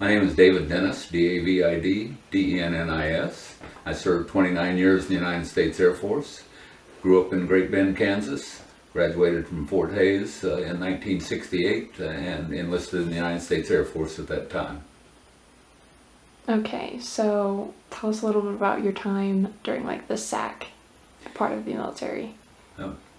My name is David Dennis, D-A-V-I-D, D-E-N-N-I-S. I served 29 years in the United States Air Force. Grew up in Great Bend, Kansas. Graduated from Fort Hays in 1968 and enlisted in the United States Air Force at that time. Okay, so tell us a little bit about your time during like the SAC part of the military.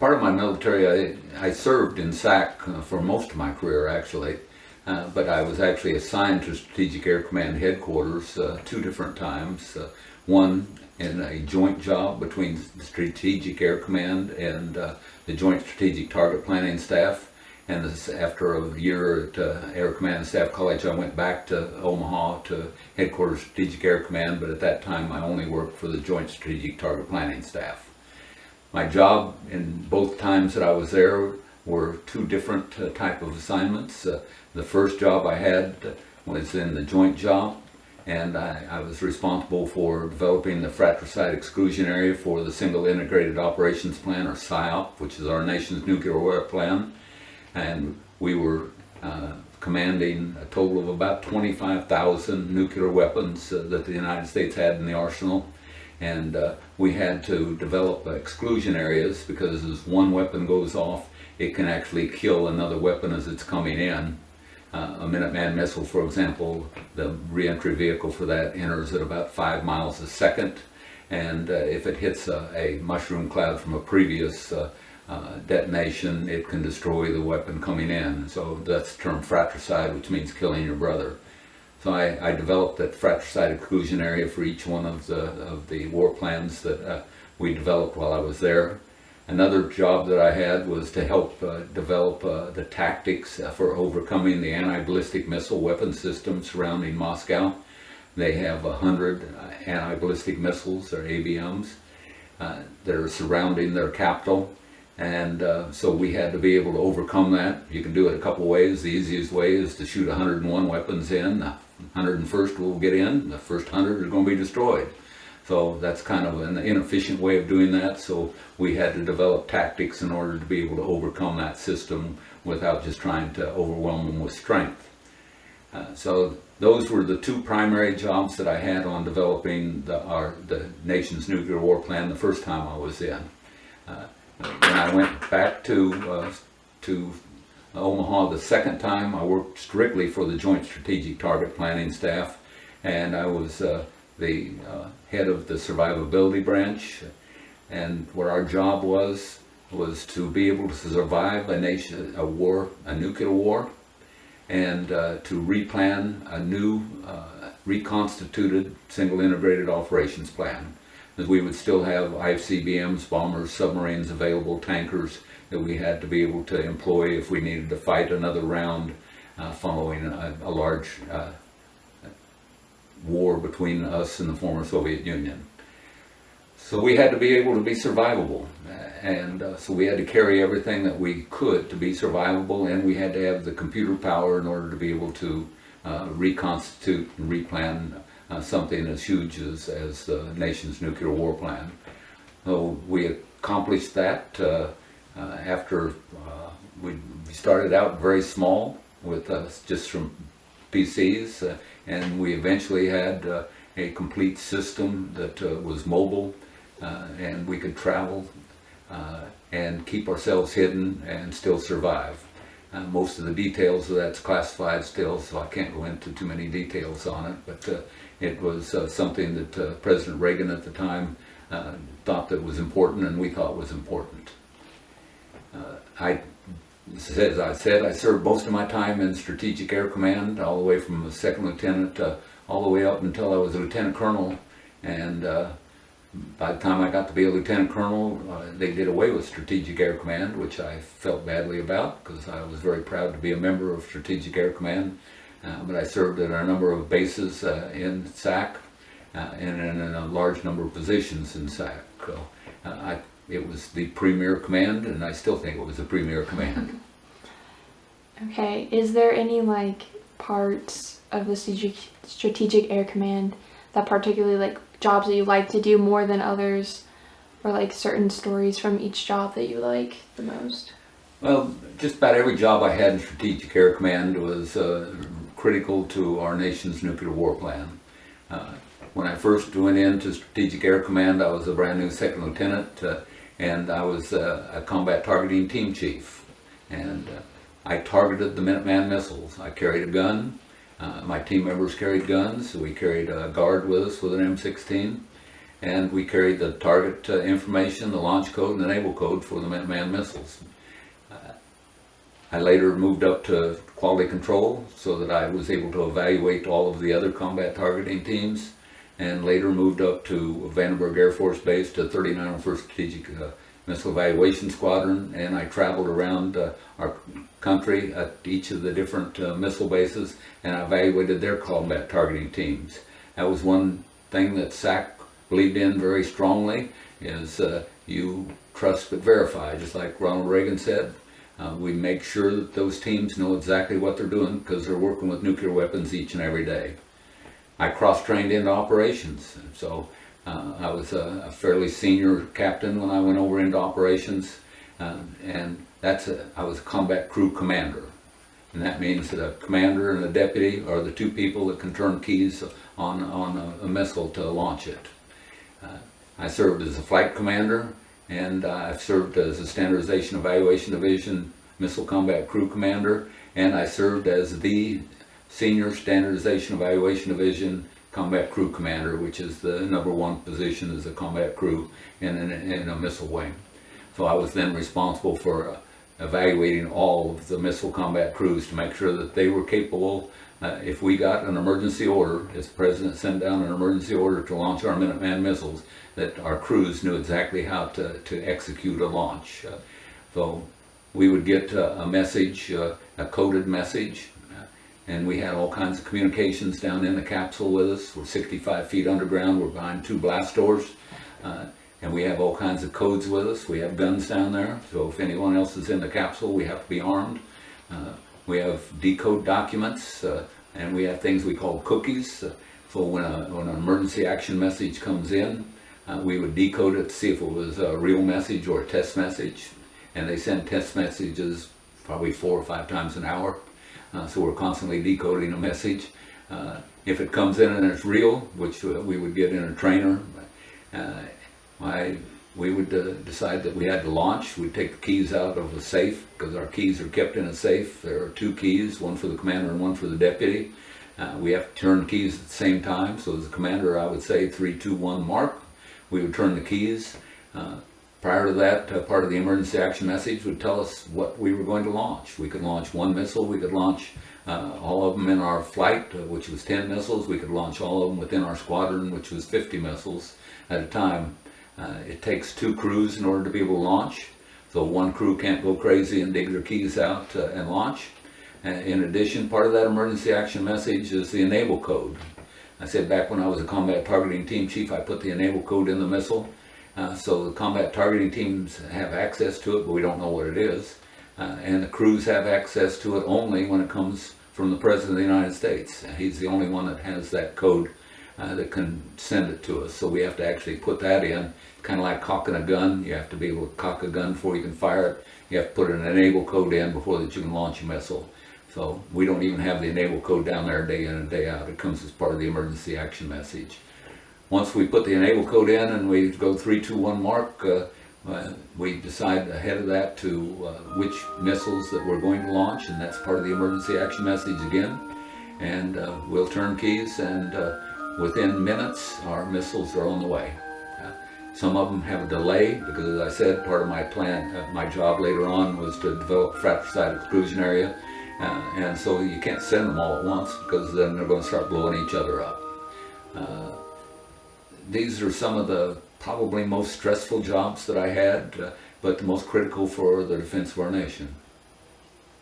Part of my military, I served in SAC for most of my career actually, but I was actually assigned to Strategic Air Command headquarters two different times. One in a joint job between Strategic Air Command and the Joint Strategic Target Planning Staff. And after a year at Air Command and Staff College, I went back to Omaha to headquarters Strategic Air Command, but at that time I only worked for the Joint Strategic Target Planning Staff. My job in both times that I was there were two different type of assignments. The first job I had was in the joint job, and I was responsible for developing the fratricide exclusion area for the Single Integrated Operations Plan, or SIOP, which is our nation's nuclear war plan. And we were commanding a total of about 25,000 nuclear weapons that the United States had in the arsenal. And we had to develop exclusion areas because as one weapon goes off, it can actually kill another weapon as it's coming in. A Minuteman missile, for example, the reentry vehicle for that enters at about 5 miles a second. And if it hits a mushroom cloud from a previous detonation, it can destroy the weapon coming in. So that's the term fratricide, which means killing your brother. So I developed that fratricide exclusion area for each one of the war plans that we developed while I was there. Another job that I had was to help develop the tactics for overcoming the anti-ballistic missile weapon system surrounding Moscow. They have 100 anti-ballistic missiles, or ABMs, that are surrounding their capital. And so we had to be able to overcome that. You can do it a couple ways. The easiest way is to shoot 101 weapons in. The 101st will get in. The first 100 are going to be destroyed. So that's kind of an inefficient way of doing that. So we had to develop tactics in order to be able to overcome that system without just trying to overwhelm them with strength. So those were the two primary jobs that I had on developing the nation's nuclear war plan the first time I was in. When I went back to Omaha the second time, I worked strictly for the Joint Strategic Target Planning Staff, and I was the head of the survivability branch. And what our job was to be able to survive a nuclear war, and to replan a new reconstituted single integrated operations plan. As we would still have ICBMs, bombers, submarines available, tankers that we had to be able to employ if we needed to fight another round following a large war between us and the former Soviet Union. So we had to be able to be survivable, and so we had to carry everything that we could to be survivable, and we had to have the computer power in order to be able to reconstitute and replan something as huge as the nation's nuclear war plan. So we accomplished that after we started out very small with just some PCs, and we eventually had a complete system that was mobile, and we could travel and keep ourselves hidden and still survive. Most of the details of that's classified still, so I can't go into too many details on it, but it was something that President Reagan at the time thought that was important, and we thought was important. As I said, I served most of my time in Strategic Air Command, all the way from a second lieutenant all the way up until I was a lieutenant colonel. And by the time I got to be a lieutenant colonel, they did away with Strategic Air Command, which I felt badly about because I was very proud to be a member of Strategic Air Command. But I served at a number of bases in SAC and in a large number of positions in SAC. It was the premier command, and I still think it was the premier command. Okay, is there any like parts of the Strategic Air Command that particularly like jobs that you like to do more than others, or like certain stories from each job that you like the most? Well, just about every job I had in Strategic Air Command was critical to our nation's nuclear war plan. When I first went into Strategic Air Command, I was a brand new second lieutenant, and I was a combat targeting team chief. And I targeted the Minuteman missiles. I carried a gun. My team members carried guns. We carried a guard with us with an M16. And we carried the target information, the launch code, and the enable code for the Minuteman missiles. I later moved up to quality control so that I was able to evaluate all of the other combat targeting teams, and later moved up to Vandenberg Air Force Base to 3901st Strategic Missile Evaluation Squadron, and I traveled around our country at each of the different missile bases, and I evaluated their combat targeting teams. That was one thing that SAC believed in very strongly, is you trust but verify, just like Ronald Reagan said. We make sure that those teams know exactly what they're doing because they're working with nuclear weapons each and every day. I cross-trained into operations, so I was a fairly senior captain when I went over into operations, and I was a combat crew commander. And that means that a commander and a deputy are the two people that can turn keys on a missile to launch it. I served as a flight commander, and I've served as a Standardization Evaluation Division Missile Combat Crew Commander, and I served as the Senior Standardization Evaluation Division Combat Crew Commander, which is the #1 position as a combat crew in a missile wing. So I was then responsible for evaluating all of the missile combat crews to make sure that they were capable. If we got an emergency order, as the President sent down an emergency order to launch our Minuteman missiles, that our crews knew exactly how to execute a launch. So we would get a message, a coded message, and we had all kinds of communications down in the capsule with us. We're 65 feet underground, we're behind 2 blast doors, and we have all kinds of codes with us. We have guns down there, so if anyone else is in the capsule, we have to be armed. We have decode documents, and we have things we call cookies. So when an emergency action message comes in, we would decode it to see if it was a real message or a test message. And they send test messages probably 4 or 5 times an hour. So we're constantly decoding a message. If it comes in and it's real, which we would get in a trainer, we would decide that we had to launch. We'd take the keys out of a safe, because our keys are kept in a safe. There are 2 keys, one for the commander and one for the deputy. We have to turn keys at the same time. So as a commander, I would say 3, 2, 1, mark. We would turn the keys. Prior to that, part of the emergency action message would tell us what we were going to launch. We could launch 1 missile. We could launch all of them in our flight, which was 10 missiles. We could launch all of them within our squadron, which was 50 missiles at a time. It takes 2 crews in order to be able to launch. So 1 crew can't go crazy and dig their keys out and launch. In addition, part of that emergency action message is the enable code. I said back when I was a combat targeting team chief, I put the enable code in the missile. So the combat targeting teams have access to it, but we don't know what it is. And the crews have access to it only when it comes from the President of the United States. He's the only one that has that code that can send it to us. So we have to actually put that in, kind of like cocking a gun. You have to be able to cock a gun before you can fire it. You have to put an enable code in before that you can launch a missile. So we don't even have the enable code down there day in and day out. It comes as part of the emergency action message. Once we put the enable code in and we go 3, 2, 1 mark, we decide ahead of that to which missiles that we're going to launch, and that's part of the emergency action message again. And we'll turn keys, and within minutes our missiles are on the way. Some of them have a delay because, as I said, part of my plan, my job later on was to develop a fratricide exclusion area, and so you can't send them all at once because then they're going to start blowing each other up. These are some of the probably most stressful jobs that I had, but the most critical for the defense of our nation.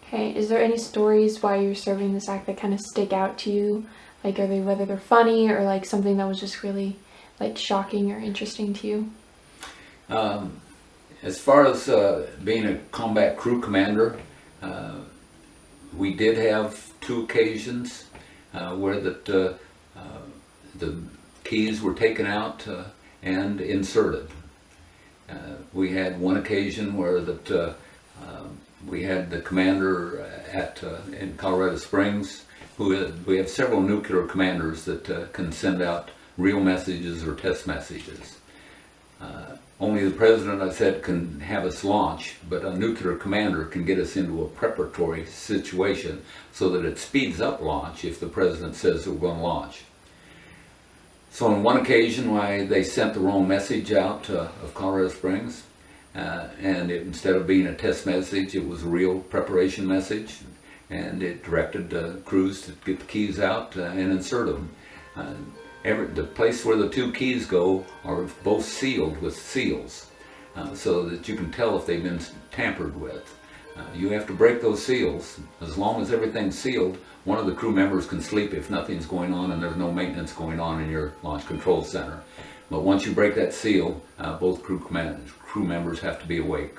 Okay, is there any stories while you're serving this act that kind of stick out to you? Like, whether they're funny or like something that was just really like shocking or interesting to you? As far as being a combat crew commander, we did have 2 occasions where the keys were taken out and inserted. We had one occasion where we had the commander in Colorado Springs. we have several nuclear commanders that can send out real messages or test messages. Only the president, I said, can have us launch, but a nuclear commander can get us into a preparatory situation so that it speeds up launch if the president says that we're going to launch. So on one occasion, they sent the wrong message out of Colorado Springs, and instead of being a test message, it was a real preparation message, and it directed crews to get the keys out and insert them. The place where the two keys go are both sealed with seals, so that you can tell if they've been tampered with. You have to break those seals. As long as everything's sealed, one of the crew members can sleep if nothing's going on and there's no maintenance going on in your launch control center. But once you break that seal, both crew members have to be awake.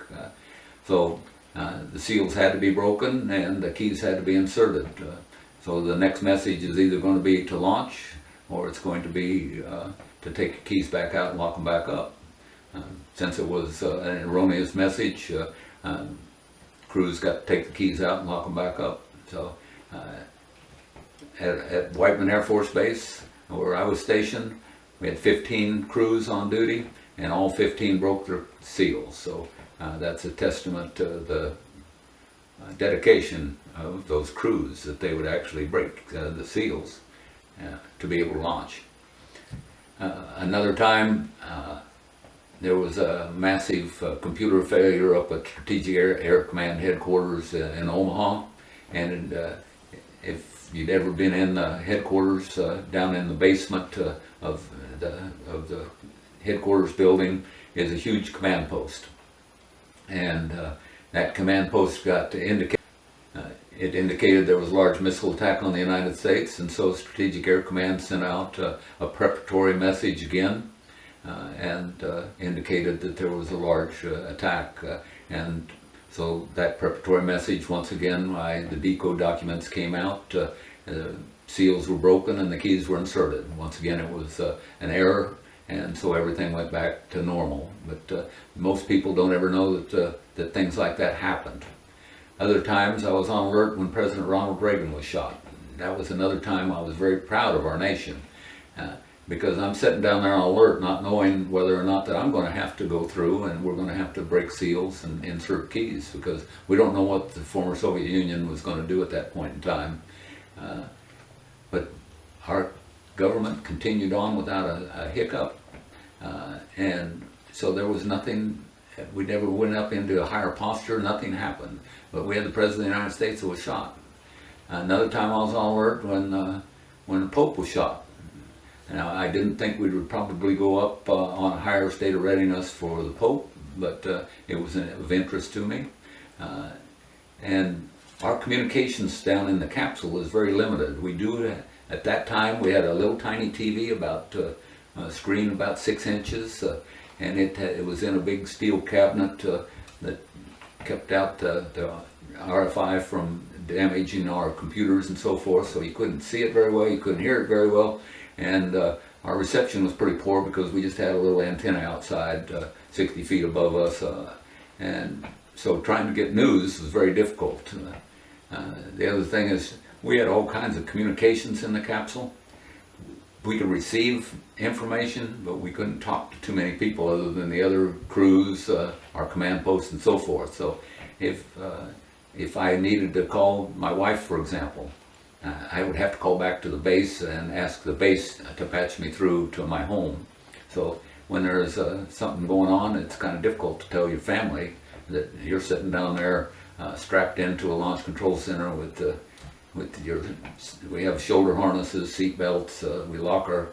So the seals had to be broken and the keys had to be inserted. So the next message is either going to be to launch, or it's going to be to take your keys back out and lock them back up. Since it was an erroneous message, crews got to take the keys out and lock them back up. So at Whiteman Air Force Base, where I was stationed, we had 15 crews on duty, and all 15 broke their seals. So that's a testament to the dedication of those crews, that they would actually break the seals to be able to launch. Another time, there was a massive computer failure up at Strategic Air Command headquarters in Omaha, and if you'd ever been in the headquarters down in the basement of the headquarters building is a huge command post, and that command post got to indicate. It indicated there was a large missile attack on the United States, and so Strategic Air Command sent out a preparatory message again, and indicated that there was a large attack. And so that preparatory message, once again, the decode documents came out, the seals were broken and the keys were inserted. Once again, it was an error, and so everything went back to normal. But most people don't ever know that things like that happened. Other times I was on alert when President Ronald Reagan was shot. That was another time I was very proud of our nation, because I'm sitting down there on alert not knowing whether or not that I'm going to have to go through and we're going to have to break seals and insert keys, because we don't know what the former Soviet Union was going to do at that point in time. But our government continued on without a hiccup, and so there was nothing. We never went up into a higher posture, nothing happened. But we had the President of the United States who was shot. Another time I was on alert when the Pope was shot. Now, I didn't think we would probably go up on a higher state of readiness for the Pope, but it was of interest to me. And our communications down in the capsule is very limited. We do, at that time, we had a little tiny TV, about a screen about 6 inches, and it was in a big steel cabinet that kept out the RFI from damaging our computers and so forth, so you couldn't see it very well, you couldn't hear it very well, and our reception was pretty poor because we just had a little antenna outside 60 feet above us, and so trying to get news was very difficult. The other thing is, we had all kinds of communications in the capsule. We could receive information, but we couldn't talk to too many people other than the other crews, our command posts, and so forth. So if I needed to call my wife, for example, I would have to call back to the base and ask the base to patch me through to my home. So when there's something going on, it's kind of difficult to tell your family that you're sitting down there strapped into a launch control center with we have shoulder harnesses, seat belts, we lock our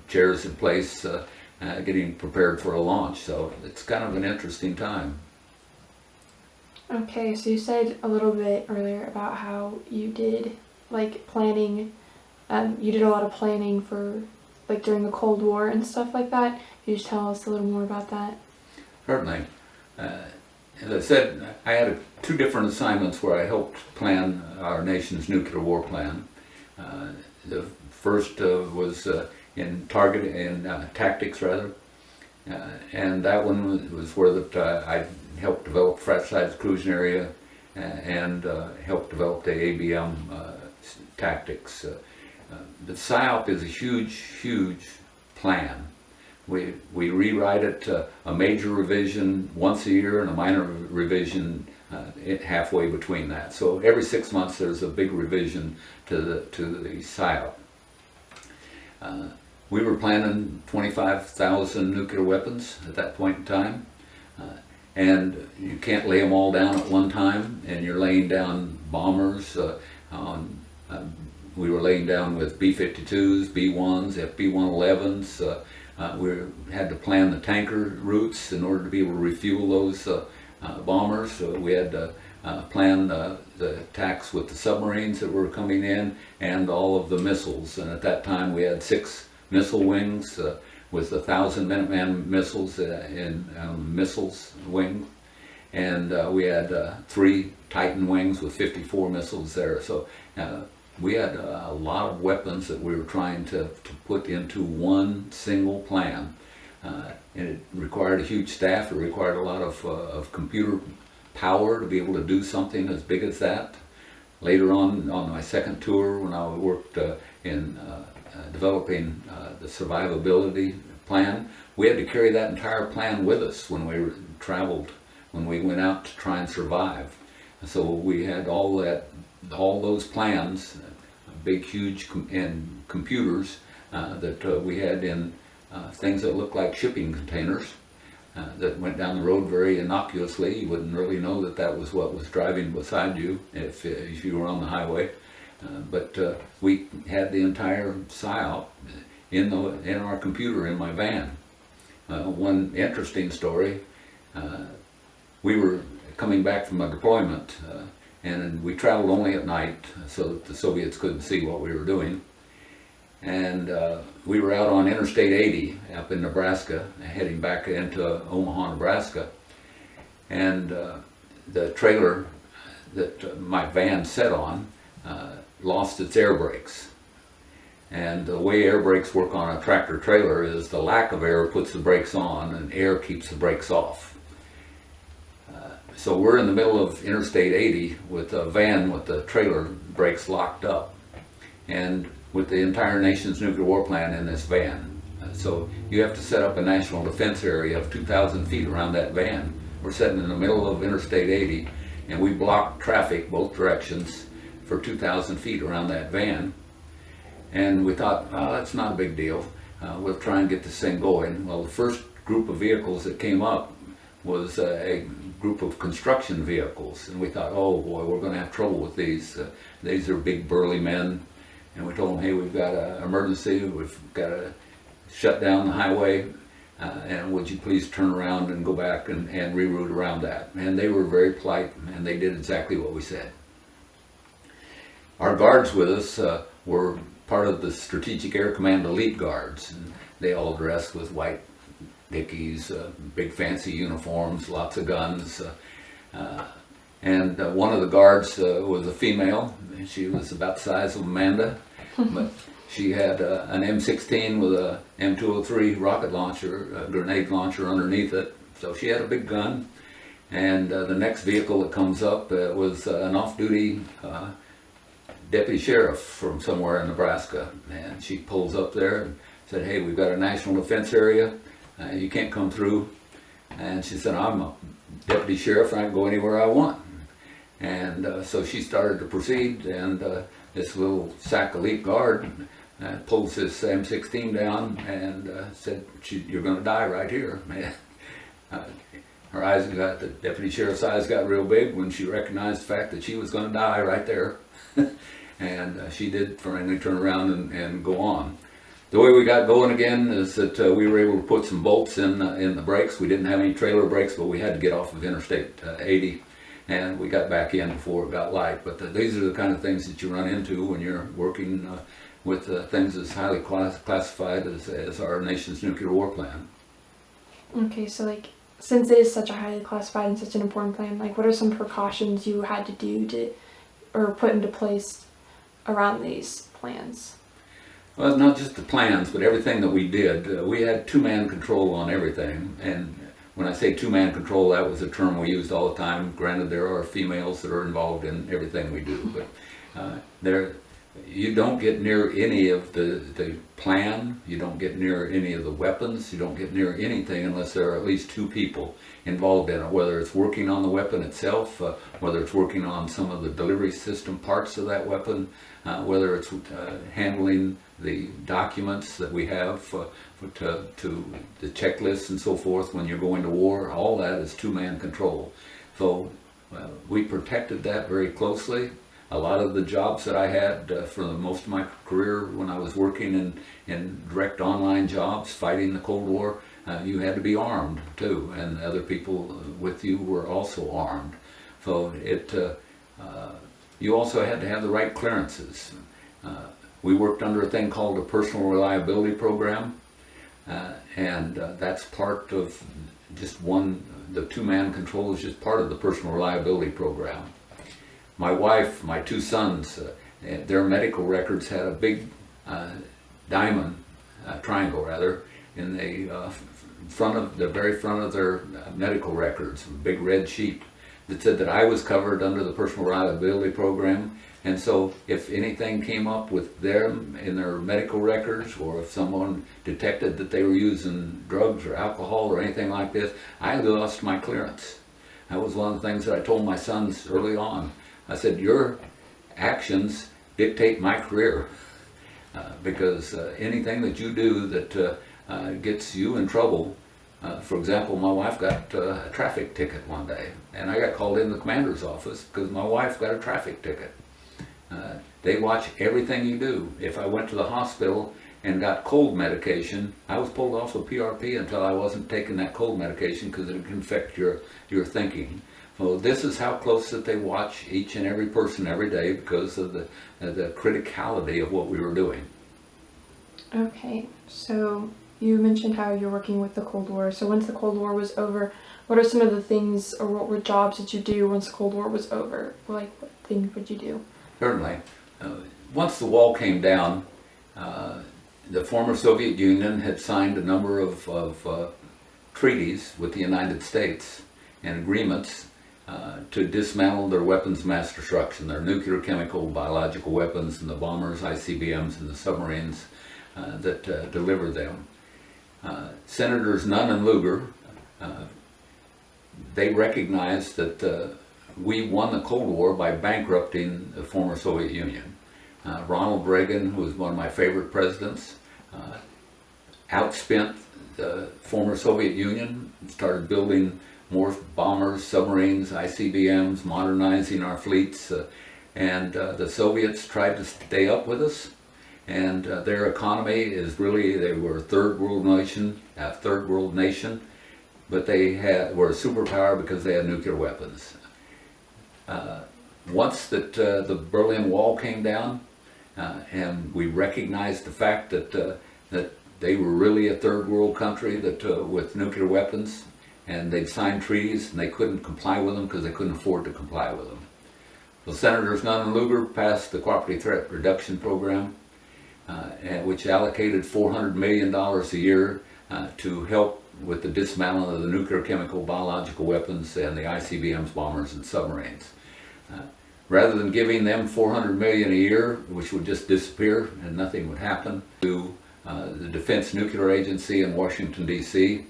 chairs in place, getting prepared for a launch. So it's kind of an interesting time. Okay, so you said a little bit earlier about how you did like planning, you did a lot of planning for like during the Cold War and stuff like that. Can you just tell us a little more about that? Certainly. As I said, I had two different assignments where I helped plan our nation's nuclear war plan. The first was in tactics rather, and that one was where I helped develop Fratricides Cruising Area and helped develop the ABM tactics. The PSYOP is a huge plan. We rewrite it, a major revision once a year and a minor revision halfway between that. So every 6 months there's a big revision to the PSYOP. We were planning 25,000 nuclear weapons at that point in time. And you can't lay them all down at one time, and you're laying down bombers. We were laying down with B-52s, B-1s, FB-111s. We had to plan the tanker routes in order to be able to refuel those bombers. So we had to plan the attacks with the submarines that were coming in and all of the missiles. And at that time we had 6 missile wings with 1,000 Minuteman missiles in missiles wing. And we had 3 Titan wings with 54 missiles there. So we had a lot of weapons that we were trying to put into one single plan. And it required a huge staff. It required a lot of computer power to be able to do something as big as that. Later on my second tour, when I worked in developing the survivability plan, we had to carry that entire plan with us when we traveled, when we went out to try and survive. So we had all those plans, big, huge computers that we had in things that looked like shipping containers that went down the road very innocuously. You wouldn't really know that that was what was driving beside you if you were on the highway. But we had the entire PSYOP in our computer in my van. One interesting story, we were coming back from a deployment and we traveled only at night so that the Soviets couldn't see what we were doing. And we were out on Interstate 80 up in Nebraska, heading back into Omaha, Nebraska. And the trailer that my van set on lost its air brakes. And the way air brakes work on a tractor trailer is the lack of air puts the brakes on and air keeps the brakes off. So we're in the middle of Interstate 80 with a van with the trailer brakes locked up, and with the entire nation's nuclear war plan in this van. So you have to set up a national defense area of 2,000 feet around that van. We're sitting in the middle of Interstate 80, and we blocked traffic both directions for 2,000 feet around that van. And we thought, oh, that's not a big deal. We'll try and get this thing going. Well, the first group of vehicles that came up was a group of construction vehicles. And we thought, oh boy, we're going to have trouble with these. These are big burly men. And we told them, hey, we've got an emergency. We've got to shut down the highway. And would you please turn around and go back and reroute around that? And they were very polite, and they did exactly what we said. Our guards with us were part of the Strategic Air Command Elite Guards. And they all dressed with white Dickies, big fancy uniforms, lots of guns. And one of the guards was a female. She was about the size of Amanda, but she had an M16 with a M203 rocket launcher, a grenade launcher underneath it. So she had a big gun. And the next vehicle that comes up was an off-duty deputy sheriff from somewhere in Nebraska. And she pulls up there and said, hey, we've got a national defense area. You can't come through. And she said, I'm a deputy sheriff, I can go anywhere I want. And so she started to proceed, and this little SAC elite guard pulls this M16 down and said, you're going to die right here. Her eyes the deputy sheriff's eyes got real big when she recognized the fact that she was going to die right there. And she did finally turn around and go on. The way we got going again is that we were able to put some bolts in the brakes. We didn't have any trailer brakes, but we had to get off of Interstate 80, and we got back in before it got light. But these are the kind of things that you run into when you're working with things as highly classified as our nation's nuclear war plan. Okay, so like, since it is such a highly classified and such an important plan, like what are some precautions you had to do or put into place around these plans? Well, not just the plans, but everything that we did. We had two-man control on everything. And when I say two-man control, that was a term we used all the time. Granted, there are females that are involved in everything we do, but you don't get near any of the plan, you don't get near any of the weapons, you don't get near anything unless there are at least two people involved in it, whether it's working on the weapon itself, whether it's working on some of the delivery system parts of that weapon, whether it's handling the documents that we have to the checklists and so forth when you're going to war. All that is two-man control. So we protected that very closely. A lot of the jobs that I had for most of my career when I was working in direct online jobs fighting the Cold War, you had to be armed too, and other people with you were also armed. So you also had to have the right clearances. We worked under a thing called a personal reliability program, and that's part of just the two-man control is just part of the personal reliability program. My wife, my two sons, their medical records had a big diamond, triangle rather, in the very front of their medical records, a big red sheet that said that I was covered under the personal reliability program. And so if anything came up with them in their medical records, or if someone detected that they were using drugs or alcohol or anything like this, I lost my clearance. That was one of the things that I told my sons early on. I said, your actions dictate my career, because anything that you do that gets you in trouble. For example, my wife got a traffic ticket one day, and I got called in the commander's office because my wife got a traffic ticket. They watch everything you do. If I went to the hospital and got cold medication, I was pulled off of PRP until I wasn't taking that cold medication because it can affect your thinking. So this is how close that they watch each and every person every day because of the criticality of what we were doing. Okay, so you mentioned how you're working with the Cold War. So once the Cold War was over, what are some of the things, or what were jobs that you do once the Cold War was over? Like, what things would you do? Certainly. Once the wall came down, the former Soviet Union had signed a number of treaties with the United States and agreements to dismantle their weapons of mass destruction, their nuclear, chemical, biological weapons, and the bombers, ICBMs, and the submarines that deliver them. Senators Nunn and Lugar, they recognized that we won the Cold War by bankrupting the former Soviet Union. Ronald Reagan, who was one of my favorite presidents, outspent the former Soviet Union, started building more bombers, submarines, ICBMs, modernizing our fleets, and the Soviets tried to stay up with us, and their economy is really, they were a third world nation, but they were a superpower because they had nuclear weapons. Once that the Berlin Wall came down, and we recognized the fact that they were really a third world country with nuclear weapons, and they'd signed treaties and they couldn't comply with them because they couldn't afford to comply with them. So Senators Nunn and Lugar passed the Cooperative Threat Reduction Program, which allocated $400 million a year to help with the dismantling of the nuclear, chemical, biological weapons and the ICBMs, bombers, and submarines. Rather than giving them $400 million a year, which would just disappear and nothing would happen, to the Defense Nuclear Agency in Washington, D.C.,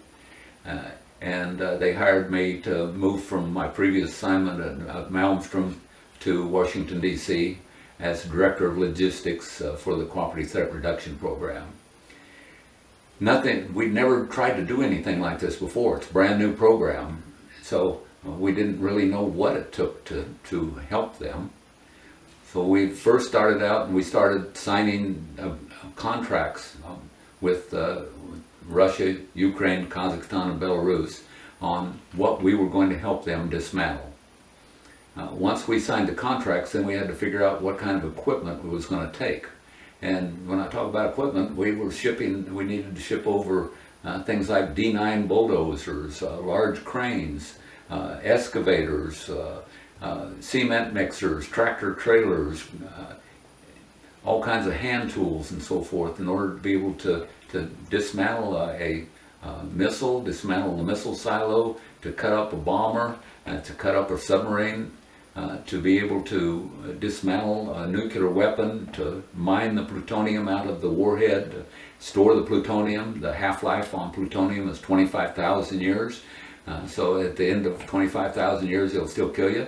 and they hired me to move from my previous assignment at Malmstrom to Washington, D.C. as Director of Logistics for the Cooperative Threat Reduction Program. We'd never tried to do anything like this before. It's a brand new program, so we didn't really know what it took to help them. So we first started out and we started signing contracts with Russia, Ukraine, Kazakhstan, and Belarus on what we were going to help them dismantle. Once we signed the contracts, then we had to figure out what kind of equipment it was going to take. And when I talk about equipment, we needed to ship over things like D9 bulldozers, large cranes, excavators, cement mixers, tractor trailers, all kinds of hand tools and so forth in order to be able to dismantle a missile, dismantle the missile silo, to cut up a bomber, to cut up a submarine. to be able to dismantle a nuclear weapon, to mine the plutonium out of the warhead, store the plutonium. The half-life on plutonium is 25,000 years. So at the end of 25,000 years, it'll still kill you.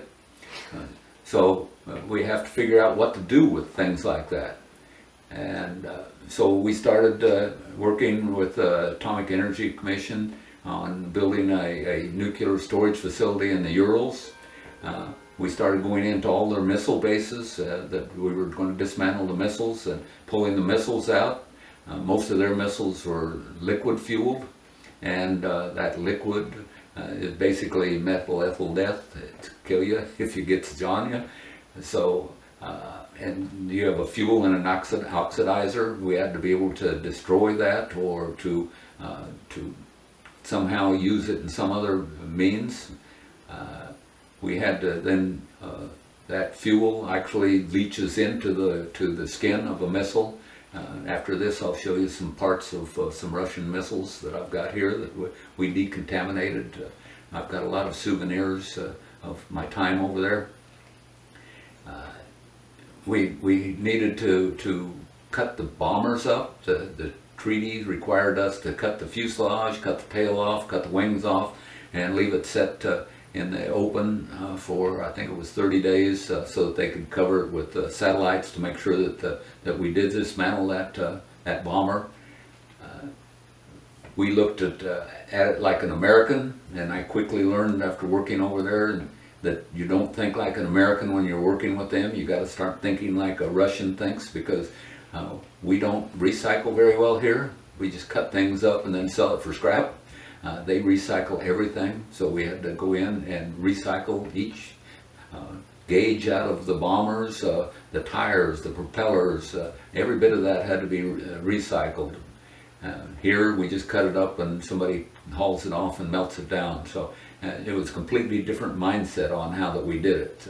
So we have to figure out what to do with things like that. And so we started working with the Atomic Energy Commission on building a nuclear storage facility in the Urals. We started going into all their missile bases that we were going to dismantle the missiles and pulling the missiles out. Most of their missiles were liquid fueled, and that liquid is basically methyl ethyl death. It kill you if it gets on you. So, and you have a fuel and an oxidizer. We had to be able to destroy that or to somehow use it in some other means. We had to then, that fuel actually leaches into the skin of a missile. After this, I'll show you some parts of some Russian missiles that I've got here that we decontaminated. I've got a lot of souvenirs of my time over there. We needed to cut the bombers up. The treaty required us to cut the fuselage, cut the tail off, cut the wings off, and leave it set in the open for, I think it was 30 days, so that they could cover it with satellites to make sure that we did dismantle that bomber. We looked at it like an American, and I quickly learned after working over there that you don't think like an American when you're working with them. You got to start thinking like a Russian thinks, because we don't recycle very well here. We just cut things up and then sell it for scrap. They recycle everything, so we had to go in and recycle each gauge out of the bombers, the tires, the propellers, every bit of that had to be recycled. Here we just cut it up and somebody hauls it off and melts it down. So it was a completely different mindset on how that we did it.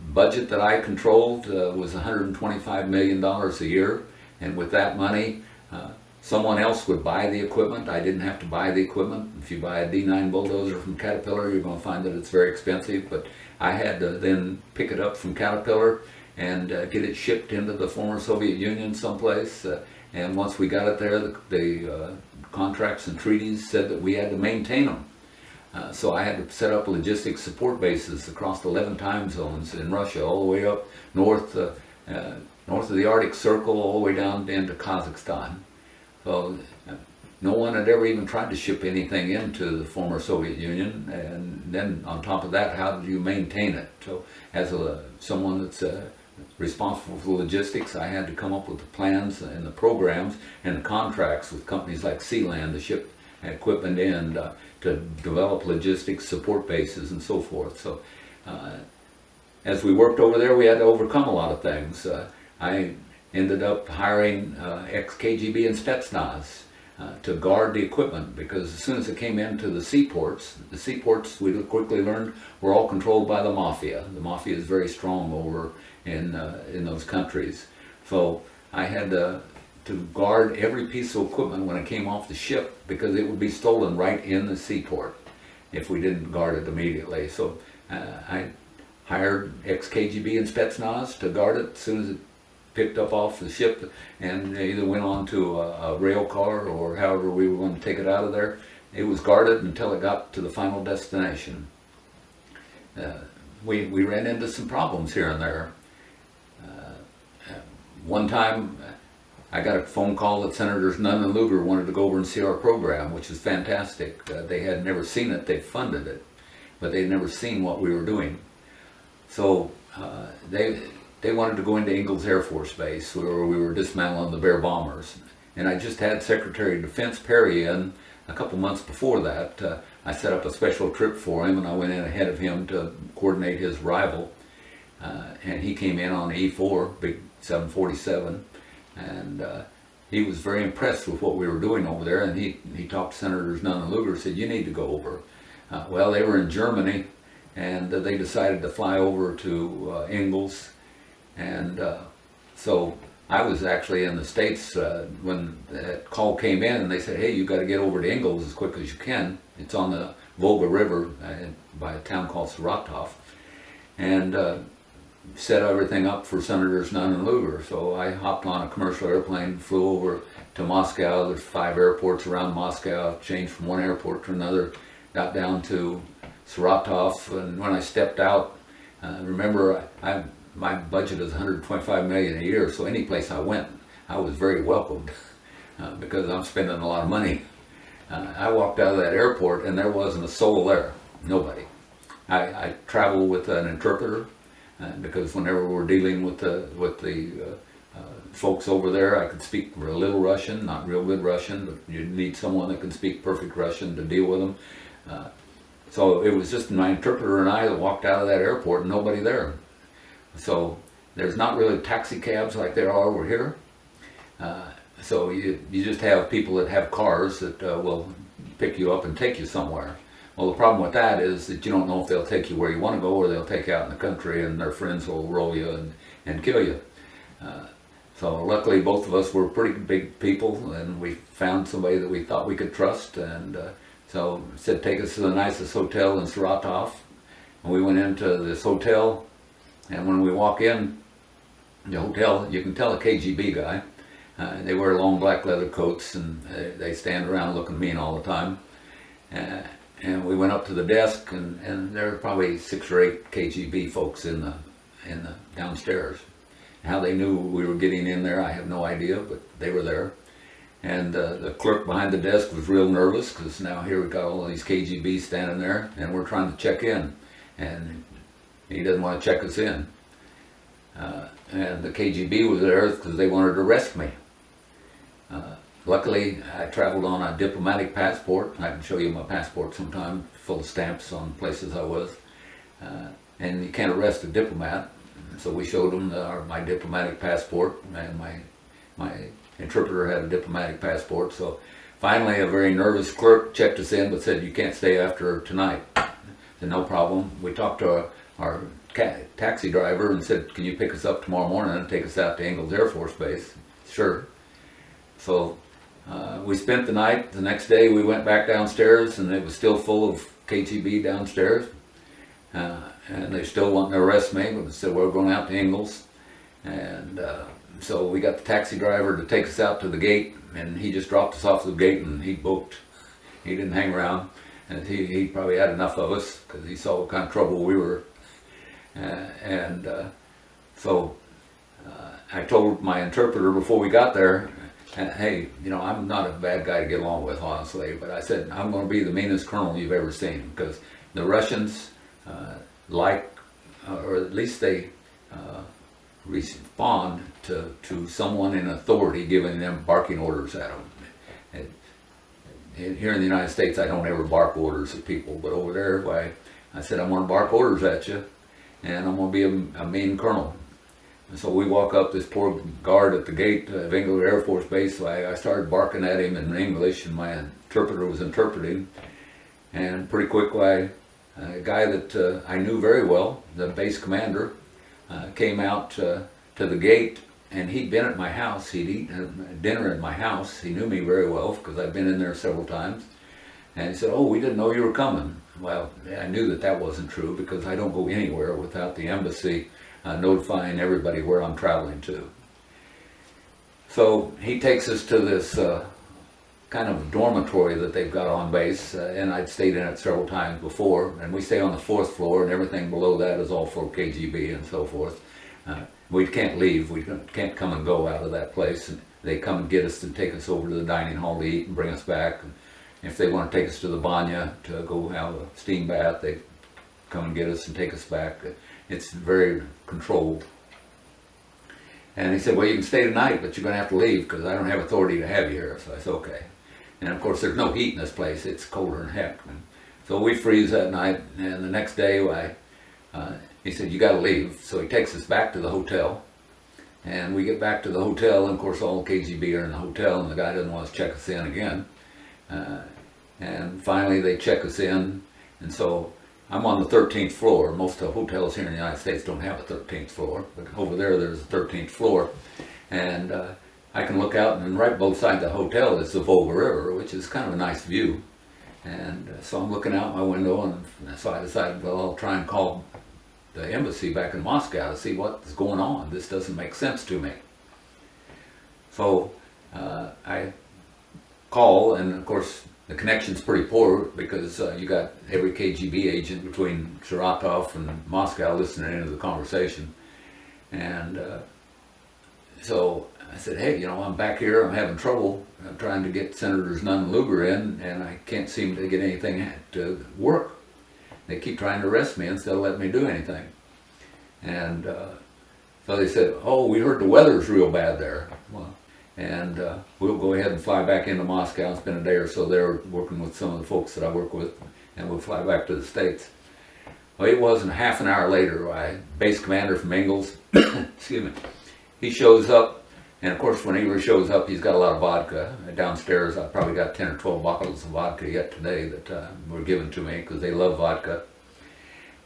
Budget that I controlled was $125 million a year, and with that money, someone else would buy the equipment. I didn't have to buy the equipment. If you buy a D9 bulldozer from Caterpillar, you're going to find that it's very expensive, but I had to then pick it up from Caterpillar and get it shipped into the former Soviet Union someplace. And once we got it there, the contracts and treaties said that we had to maintain them. So I had to set up logistics support bases across 11 time zones in Russia, all the way up north of the Arctic Circle, all the way down into Kazakhstan. So no one had ever even tried to ship anything into the former Soviet Union, and then on top of that, how do you maintain it? So as someone that's responsible for logistics, I had to come up with the plans and the programs and the contracts with companies like Sealand to ship equipment in, to develop logistics support bases and so forth. So as we worked over there, we had to overcome a lot of things. I ended up hiring ex-KGB and Spetsnaz to guard the equipment, because as soon as it came into the seaports, we quickly learned were all controlled by the mafia. The mafia is very strong over in those countries. So I had to guard every piece of equipment when it came off the ship, because it would be stolen right in the seaport if we didn't guard it immediately. So I hired ex-KGB and Spetsnaz to guard it as soon as it picked up off the ship, and they either went on to a rail car or however we were going to take it out of there. It was guarded until it got to the final destination. We ran into some problems here and there. One time I got a phone call that Senators Nunn and Lugar wanted to go over and see our program, which is fantastic. They had never seen it. They funded it, but they'd never seen what we were doing. So they wanted to go into Ingalls Air Force Base, where we were dismantling the Bear bombers. And I just had Secretary of Defense Perry in a couple months before that. I set up a special trip for him, and I went in ahead of him to coordinate his arrival. And he came in on the E4, big 747, and he was very impressed with what we were doing over there, and he talked to Senators Nunn and Lugar, said, "You need to go over." Well, they were in Germany, and they decided to fly over to Ingalls. And so I was actually in the States when that call came in, and they said, "Hey, you got to get over to Ingalls as quick as you can. It's on the Volga River by a town called Saratov, and set everything up for Senators Nunn and Lugar. So I hopped on a commercial airplane, flew over to Moscow. There's 5 airports around Moscow, changed from one airport to another, got down to Saratov, and when I stepped out, remember my budget is $125 million a year, so any place I went, I was very welcomed because I'm spending a lot of money. I walked out of that airport and there wasn't a soul there, nobody. I travel with an interpreter because whenever we're dealing with the folks over there, I could speak a little Russian, not real good Russian, but you need someone that can speak perfect Russian to deal with them. So it was just my interpreter and I that walked out of that airport and nobody there. So there's not really taxi cabs like there are over here. So you just have people that have cars that will pick you up and take you somewhere. Well, the problem with that is that you don't know if they'll take you where you want to go or they'll take you out in the country and their friends will roll you and kill you. So luckily both of us were pretty big people and we found somebody that we thought we could trust, and so said take us to the nicest hotel in Saratov. And we went into this hotel, and when we walk in the hotel, you can tell a KGB guy. They wear long black leather coats and they stand around looking mean all the time. And we went up to the desk, and there were probably 6 or 8 KGB folks in the downstairs. How they knew we were getting in there, I have no idea, but they were there. And the clerk behind the desk was real nervous because now here we got all these KGB standing there, and we're trying to check in, and he doesn't want to check us in. And the KGB was there because they wanted to arrest me. Luckily, I traveled on a diplomatic passport. I can show you my passport sometime, full of stamps on places I was. And you can't arrest a diplomat. So we showed them my diplomatic passport, and my interpreter had a diplomatic passport. So finally, a very nervous clerk checked us in, but said, "You can't stay after tonight." I said, "No problem." We talked to our taxi driver and said, "Can you pick us up tomorrow morning and take us out to Ingalls Air Force Base?" "Sure." So we spent the night. The next day we went back downstairs and it was still full of KGB downstairs. And they still wanted to arrest me, but they said, "We're going out to Ingalls." And so we got the taxi driver to take us out to the gate, and he just dropped us off the gate and he booked. He didn't hang around, and he probably had enough of us because he saw what kind of trouble we were. So I told my interpreter before we got there, "Hey, you know, I'm not a bad guy to get along with, honestly, but I said, I'm going to be the meanest colonel you've ever seen, because the Russians or at least they respond to someone in authority giving them barking orders at them. And here in the United States, I don't ever bark orders at people, but over there, I said, I'm going to bark orders at you, and I'm going to be a mean colonel." And so we walk up, this poor guard at the gate of Ingalls Air Force Base, so I started barking at him in English, and my interpreter was interpreting. And pretty quick, a guy that I knew very well, the base commander, came out to the gate, and he'd been at my house. He'd eaten dinner at my house. He knew me very well because I'd been in there several times. And he said, "Oh, we didn't know you were coming." Well, I knew that wasn't true because I don't go anywhere without the embassy notifying everybody where I'm traveling to. So he takes us to this kind of dormitory that they've got on base, and I'd stayed in it several times before, and we stay on the 4th floor, and everything below that is all for KGB and so forth. We can't leave, we can't come and go out of that place, and they come and get us and take us over to the dining hall to eat and bring us back. And if they want to take us to the banya to go have a steam bath, they come and get us and take us back. It's very controlled. And he said, "Well, you can stay tonight, but you're going to have to leave because I don't have authority to have you here." So I said, "Okay." And of course, there's no heat in this place. It's colder than heck. And so we freeze that night, and the next day, he said, "You got to leave." So he takes us back to the hotel, and we get back to the hotel, and of course, all the KGB are in the hotel, and the guy doesn't want us to check us in again. And finally, they check us in, and so I'm on the 13th floor. Most of the hotels here in the United States don't have a 13th floor, but over there's a 13th floor. And I can look out, and right both sides of the hotel is the Volga River, which is kind of a nice view. And so I'm looking out my window, and so I decided, well, I'll try and call the embassy back in Moscow to see what's going on. This doesn't make sense to me. So I call, and of course the connection's pretty poor because you got every KGB agent between Saratov and Moscow listening into the conversation. And so I said, hey, you know, I'm back here, I'm having trouble. I'm trying to get Senators Nunn and Lugar in, and I can't seem to get anything to work. They keep trying to arrest me instead of letting me do anything. And so they said, oh, we heard the weather's real bad there. Well, and we'll go ahead and fly back into Moscow and spend a day or so there working with some of the folks that I work with, and we'll fly back to the States. Well, it wasn't half an hour later, base commander from Ingalls, excuse me, he shows up. And of course, when he shows up, he's got a lot of vodka. Downstairs, I've probably got 10 or 12 bottles of vodka yet today that were given to me because they love vodka.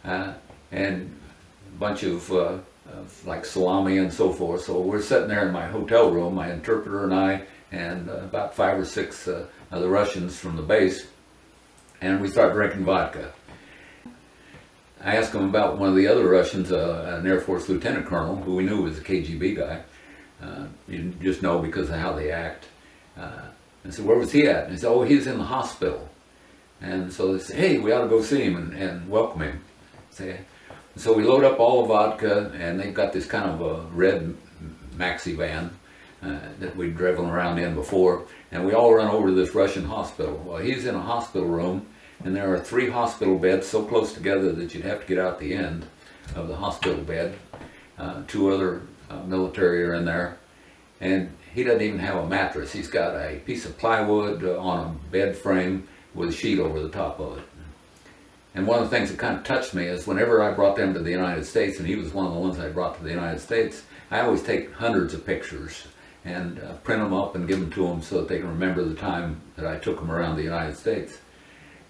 And a bunch of like salami and so forth. So we're sitting there in my hotel room, my interpreter and I, and about 5 or 6 of the Russians from the base, and we start drinking vodka. I asked him about one of the other Russians, an Air Force lieutenant colonel, who we knew was a KGB guy. You just know because of how they act. I said, where was he at? And he said, oh, he's in the hospital. And so they said, hey, we ought to go see him and welcome him. So we load up all the vodka, and they've got this kind of a red maxi van that we'd driven around in before, and we all run over to this Russian hospital. Well, he's in a hospital room, and there are 3 hospital beds so close together that you'd have to get out the end of the hospital bed. 2 other military are in there, and he doesn't even have a mattress. He's got a piece of plywood on a bed frame with a sheet over the top of it. And one of the things that kind of touched me is whenever I brought them to the United States, and he was one of the ones I brought to the United States, I always take hundreds of pictures and print them up and give them to them so that they can remember the time that I took them around the United States.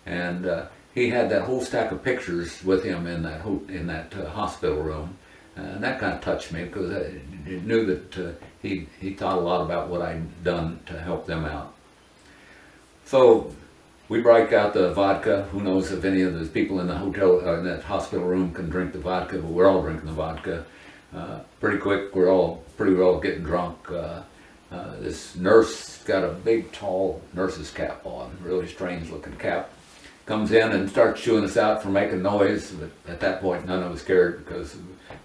And he had that whole stack of pictures with him in that hospital room. And that kind of touched me because I knew that he thought a lot about what I'd done to help them out. So we break out the vodka. Who knows if any of the people in the hotel, in that hospital room, can drink the vodka, but we're all drinking the vodka. Pretty quick, we're all pretty well getting drunk. This nurse got a big, tall nurse's cap on, really strange looking cap. Comes in and starts chewing us out for making noise, but at that point none of us cared because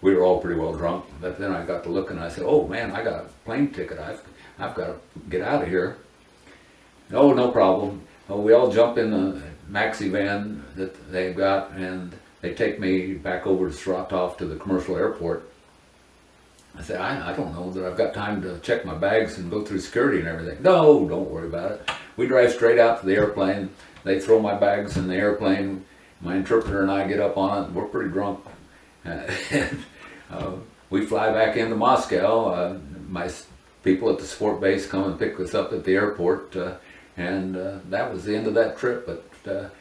we were all pretty well drunk. But then I got to look and I said, oh man, I got a plane ticket, I've got to get out of here. Oh, no problem. Oh, we all jump in the maxi van that they've got, and they take me back over to Saratov to the commercial airport. I said, I don't know that I've got time to check my bags and go through security and everything. No, don't worry about it. We drive straight out to the airplane. They throw my bags in the airplane. My interpreter and I get up on it. We're pretty drunk. We fly back into Moscow. My people at the support base come and pick us up at the airport. And that was the end of that trip. But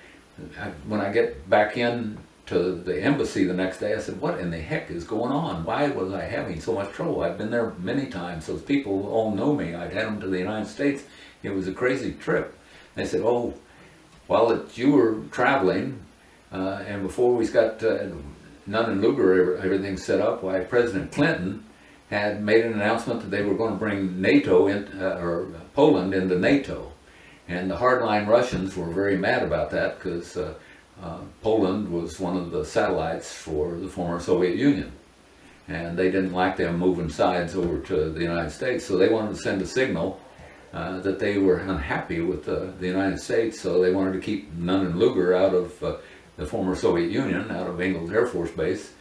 when I get back in to the embassy the next day, I said, what in the heck is going on? Why was I having so much trouble? I've been there many times. Those people all know me. I'd had them to the United States. It was a crazy trip. They said, oh, while you were traveling, and before we got Nunn and Lugar, everything set up, why President Clinton had made an announcement that they were going to bring NATO or Poland into NATO. And the hardline Russians were very mad about that because Poland was one of the satellites for the former Soviet Union. And they didn't like them moving sides over to the United States, so they wanted to send a signal that they were unhappy with the United States, so they wanted to keep Nunn and Lugar out of the former Soviet Union, out of Ingalls Air Force Base.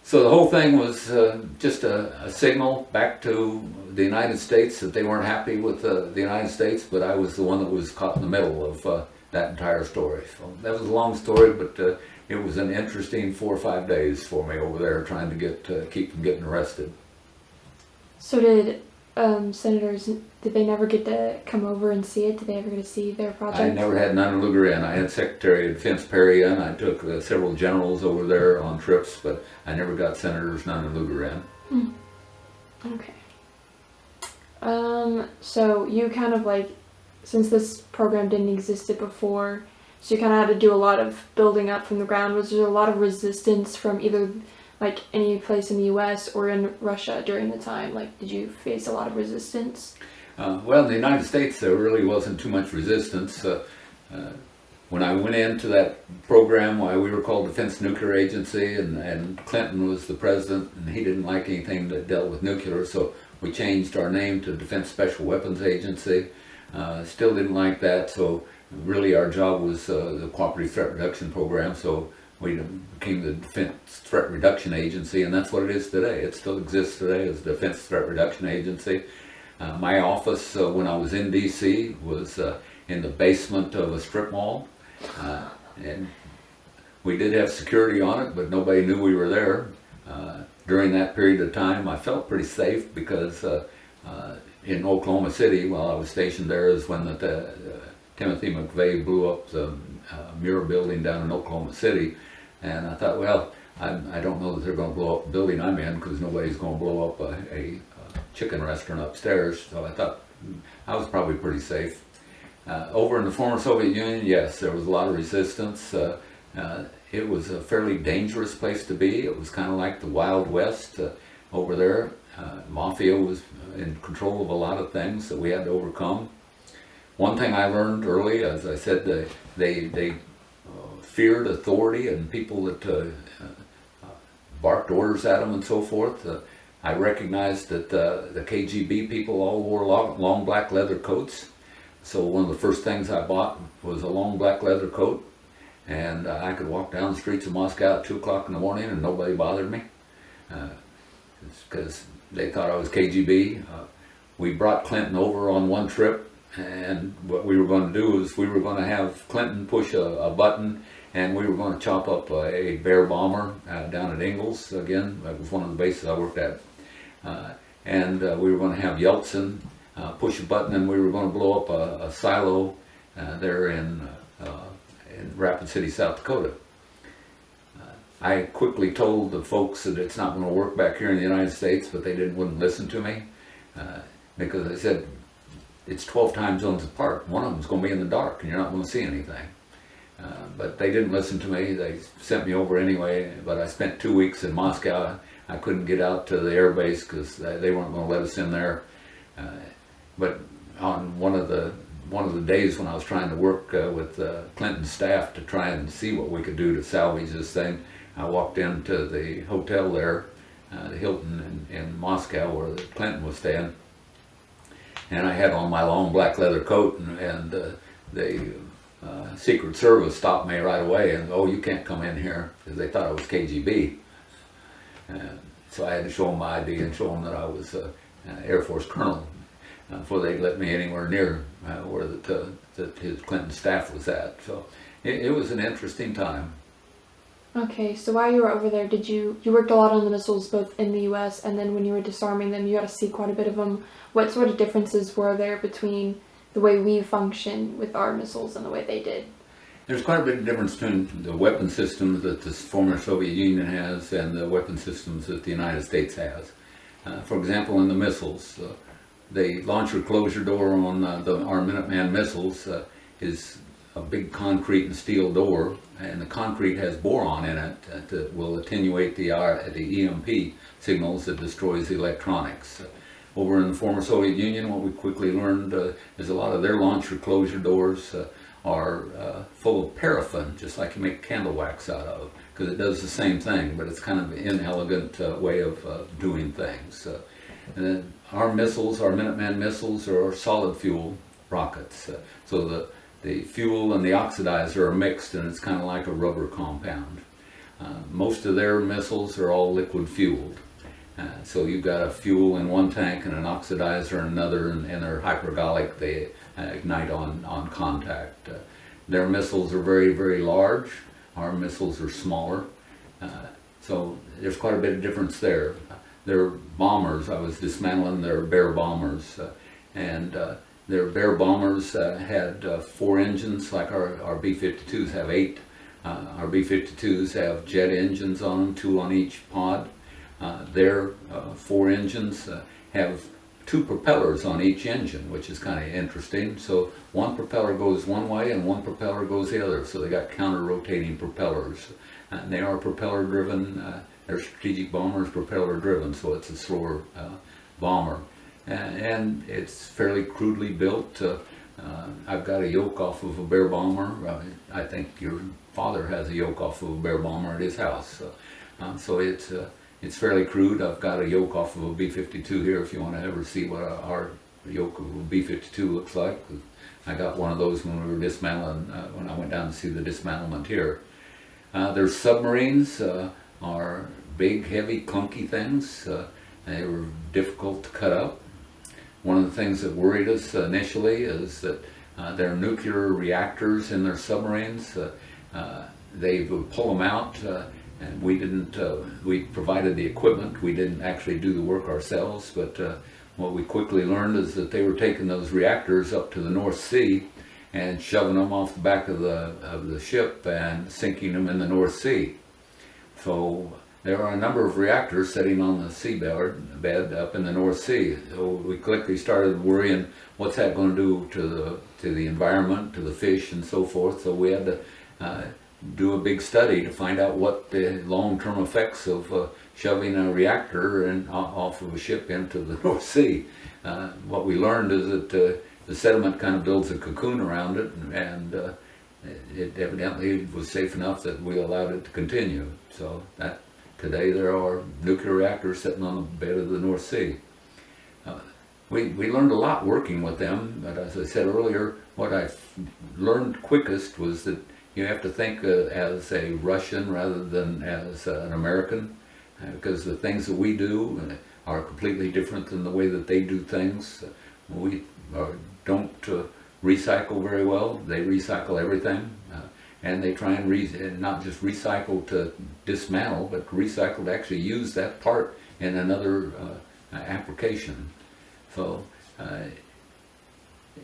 So the whole thing was just a signal back to the United States that they weren't happy with the United States, but I was the one that was caught in the middle of that entire story. So that was a long story, but it was an interesting 4 or 5 days for me over there trying to keep from getting arrested. So did senators, did they never get to come over and see it? Did they ever get to see their project? I never had Nunn and Lugar in. I had Secretary of Defense Perry in. I took several generals over there on trips, but I never got Senators Nunn and Lugar in. Okay. So you kind of like since this program didn't exist before, so you kind of had to do a lot of building up from the ground. Was there a lot of resistance from either like any place in the U.S. or in Russia during the time? Like, did you face a lot of resistance? Well, in the United States, there really wasn't too much resistance. When I went into that program, why we were called Defense Nuclear Agency, and Clinton was the president, and he didn't like anything that dealt with nuclear, so we changed our name to Defense Special Weapons Agency. Still didn't like that, so really our job was the Cooperative Threat Reduction Program, so we became the Defense Threat Reduction Agency, and that's what it is today. It still exists today as the Defense Threat Reduction Agency. My office, when I was in D.C., was in the basement of a strip mall, and we did have security on it, but nobody knew we were there. During that period of time, I felt pretty safe because in Oklahoma City, while I was stationed there, is when the Timothy McVeigh blew up the Muir building down in Oklahoma City, and I thought, well, I don't know that they're going to blow up the building I'm in, because nobody's going to blow up a chicken restaurant upstairs, so I thought I was probably pretty safe. Over in the former Soviet Union, yes, there was a lot of resistance. It was a fairly dangerous place to be. It was kind of like the Wild West over there. Mafia was in control of a lot of things that we had to overcome. One thing I learned early, as I said, they feared authority and people that barked orders at them and so forth. I recognized that the KGB people all wore long black leather coats. So one of the first things I bought was a long black leather coat, and I could walk down the streets of Moscow at 2 o'clock in the morning and nobody bothered me. It's because they thought I was KGB. We brought Clinton over on one trip, and what we were going to do is we were going to have Clinton push a button, and we were going to chop up a Bear bomber down at Ingalls. Again, that was one of the bases I worked at. And we were going to have Yeltsin push a button, and we were going to blow up a silo there in Rapid City, South Dakota. I quickly told the folks that it's not going to work back here in the United States, but they wouldn't listen to me because I said, it's 12 time zones apart. One of them's going to be in the dark, and you're not going to see anything. But they didn't listen to me. They sent me over anyway, but I spent 2 weeks in Moscow. I couldn't get out to the air base because they weren't going to let us in there. But on one of the days when I was trying to work with Clinton's staff to try and see what we could do to salvage this thing, I walked into the hotel there, the Hilton in Moscow, where Clinton was staying, and I had on my long black leather coat, and the Secret Service stopped me right away and, oh, you can't come in here, because they thought I was KGB. So I had to show them my ID and show them that I was Air Force Colonel before they let me anywhere near where his Clinton staff was at. So it was an interesting time. Okay, so while you were over there, you worked a lot on the missiles both in the U.S. and then when you were disarming them, you got to see quite a bit of them. What sort of differences were there between the way we function with our missiles and the way they did? There's quite a bit of difference between the weapon systems that the former Soviet Union has and the weapon systems that the United States has. For example, in the missiles, the launcher closure door on our Minuteman missiles is a big concrete and steel door, and the concrete has boron in it that will attenuate the EMP signals that destroys the electronics. Over in the former Soviet Union, what we quickly learned is a lot of their launcher closure doors are full of paraffin, just like you make candle wax out of, because it does the same thing, but it's kind of an inelegant way of doing things. And then our missiles, our Minuteman missiles, are solid fuel rockets. So the fuel and the oxidizer are mixed, and it's kind of like a rubber compound. Most of their missiles are all liquid fueled. So you've got a fuel in one tank and an oxidizer in another, and they're hypergolic. They ignite on contact. Their missiles are very, very large. Our missiles are smaller. So there's quite a bit of difference there. Their bombers, I was dismantling their Bear bombers, and their Bear bombers had 4 engines, like our B-52s have 8. Our B-52s have jet engines on them, 2 on each pod. Their 4 engines have two propellers on each engine, which is kind of interesting. So one propeller goes one way and one propeller goes the other. So they got counter-rotating propellers. And they are propeller driven. Their strategic bomber is propeller driven, so it's a slower bomber. And it's fairly crudely built. I've got a yoke off of a Bear bomber. I think your father has a yoke off of a Bear bomber at his house. So it's fairly crude. I've got a yoke off of a B-52 here if you want to ever see what our yoke of a B-52 looks like. I got one of those when we were dismantling, when I went down to see the dismantlement here. Their submarines are big, heavy, clunky things. They were difficult to cut up. One of the things that worried us initially is that there are nuclear reactors in their submarines. They would pull them out, and we didn't. We provided the equipment. We didn't actually do the work ourselves. But what we quickly learned is that they were taking those reactors up to the North Sea and shoving them off the back of the ship and sinking them in the North Sea. So there are a number of reactors sitting on the seabed bed up in the North Sea. So we quickly started worrying, what's that going to do to the environment, to the fish, and so forth. So we had to do a big study to find out what the long-term effects of shoving a reactor off of a ship into the North Sea. What we learned is that the sediment kind of builds a cocoon around it, and it evidently was safe enough that we allowed it to continue. So that today there are nuclear reactors sitting on the bed of the North Sea. We learned a lot working with them, but as I said earlier, what I learned quickest was that you have to think as a Russian rather than as an American, because the things that we do are completely different than the way that they do things. We don't recycle very well. They recycle everything, and they try and not just recycle to dismantle, but recycle to actually use that part in another application. So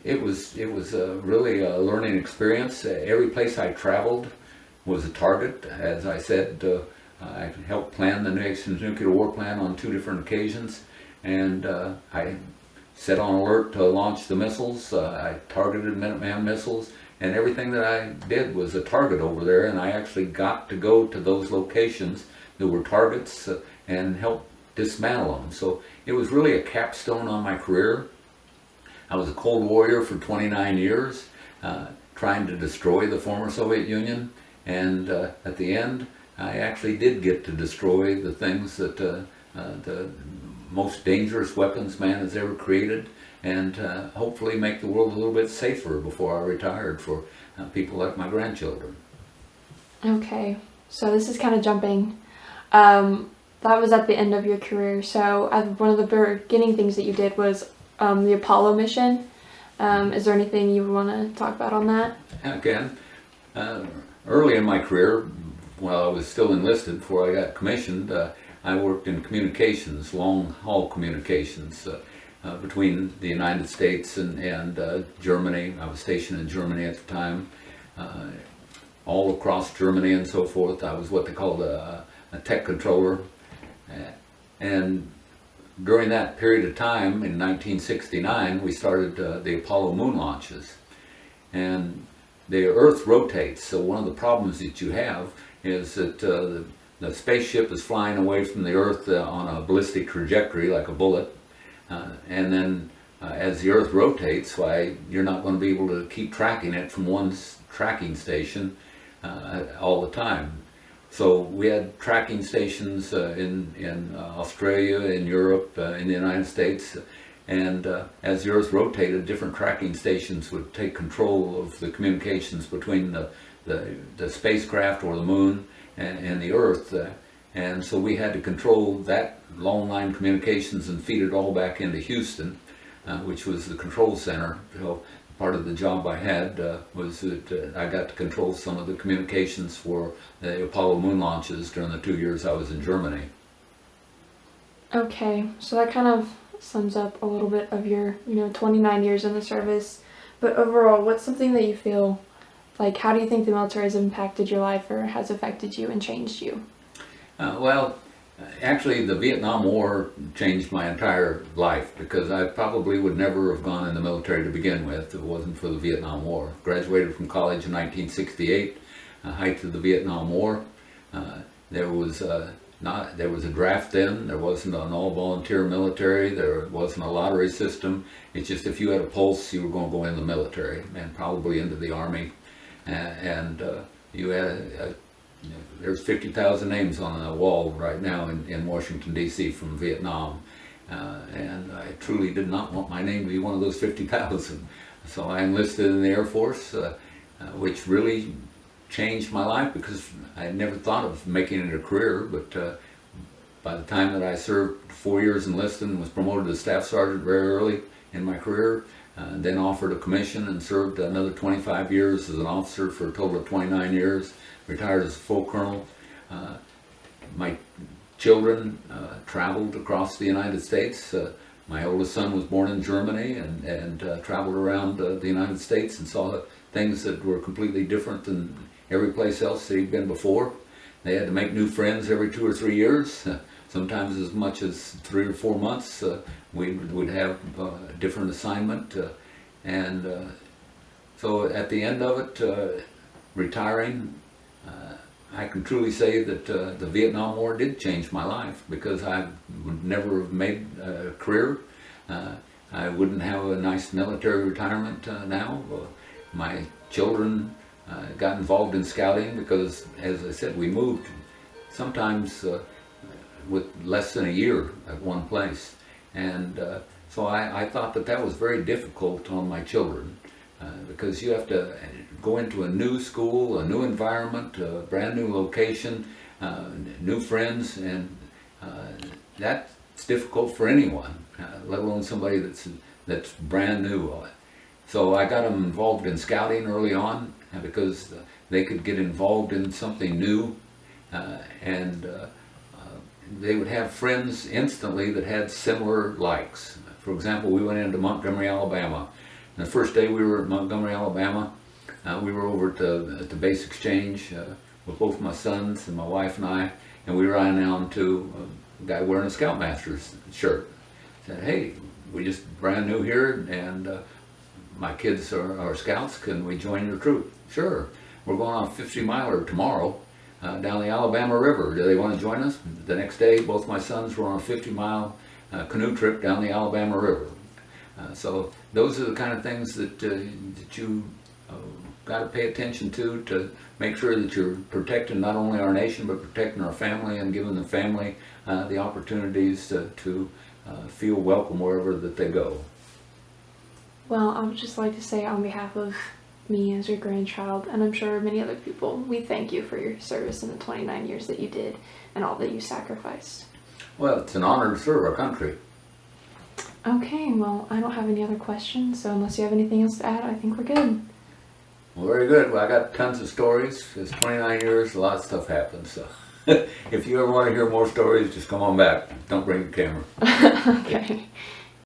it was really a learning experience. Every place I traveled was a target. As I said, I helped plan the nation's nuclear war plan on 2 different occasions, and I set on alert to launch the missiles. I targeted Minuteman missiles, and everything that I did was a target over there, and I actually got to go to those locations that were targets and help dismantle them. So it was really a capstone on my career. I was a Cold Warrior for 29 years, trying to destroy the former Soviet Union, and at the end I actually did get to destroy the things that the most dangerous weapons man has ever created, and hopefully make the world a little bit safer before I retired for people like my grandchildren. Okay, so this is kind of jumping. That was at the end of your career. So one of the beginning things that you did was the Apollo mission. Is there anything you want to talk about on that? Again, early in my career, while I was still enlisted before I got commissioned, I worked in communications, long-haul communications, between the United States and Germany. I was stationed in Germany at the time, all across Germany and so forth. I was what they called a tech controller. And during that period of time, in 1969, we started the Apollo moon launches. And the Earth rotates, so one of the problems that you have is that the spaceship is flying away from the Earth on a ballistic trajectory like a bullet, and then as the Earth rotates, you're not going to be able to keep tracking it from one tracking station all the time. So we had tracking stations in Australia, in Europe, in the United States, and as the Earth rotated, different tracking stations would take control of the communications between the spacecraft or the moon and the Earth, and so we had to control that long line communications and feed it all back into Houston, which was the control center. So part of the job I had was that I got to control some of the communications for the Apollo moon launches during the 2 years I was in Germany. Okay, so that kind of sums up a little bit of your 29 years in the service. But overall, what's something that you feel like, how do you think the military has impacted your life or has affected you and changed you? Well, Actually, the Vietnam War changed my entire life because I probably would never have gone in the military to begin with if it wasn't for the Vietnam War. Graduated from college in 1968, height of the Vietnam War. There was there was a draft then. There wasn't an all-volunteer military. There wasn't a lottery system. It's just if you had a pulse, you were going to go in the military and probably into the Army. And you had there's 50,000 names on the wall right now in Washington, D.C. from Vietnam. And I truly did not want my name to be one of those 50,000. So I enlisted in the Air Force, which really changed my life because I had never thought of making it a career. But by the time that I served 4 years enlisted and was promoted to Staff Sergeant very early in my career, then offered a commission and served another 25 years as an officer for a total of 29 years. Retired as a full colonel. My children traveled across the United States. My oldest son was born in Germany and traveled around the United States and saw things that were completely different than every place else that he'd been before. They had to make new friends every 2 or 3 years, sometimes as much as 3 or 4 months. We would have a different assignment. So at the end of it, retiring, I can truly say that the Vietnam War did change my life because I would never have made a career. I wouldn't have a nice military retirement now. My children got involved in scouting because, as I said, we moved sometimes with less than a year at one place. And so I thought that that was very difficult on my children because you have to go into a new school, a new environment, a brand new location, new friends, and that's difficult for anyone, let alone somebody that's brand new. So I got them involved in scouting early on because they could get involved in something new, and they would have friends instantly that had similar likes. For example, we went into Montgomery, Alabama. And the first day we were at Montgomery, Alabama, we were over at the base exchange with both my sons and my wife and I, and we ran down to a guy wearing a Scoutmaster's shirt. Said, "Hey, we just brand new here, and my kids are scouts. Can we join your troop?" "Sure. We're going on a 50-miler tomorrow down the Alabama River. Do they want to join us?" The next day, both my sons were on a 50-mile canoe trip down the Alabama River. So those are the kind of things that you got to pay attention to make sure that you're protecting not only our nation but protecting our family and giving the family the opportunities to feel welcome wherever that they go. Well, I would just like to say on behalf of me as your grandchild, and I'm sure many other people, we thank you for your service in the 29 years that you did and all that you sacrificed. Well, it's an honor to serve our country. Okay, well, I don't have any other questions, so unless you have anything else to add, I think we're good. Well, very good. Well, I got tons of stories. It's 29 years, a lot of stuff happened. So if you ever want to hear more stories, just come on back. Don't bring the camera. Okay.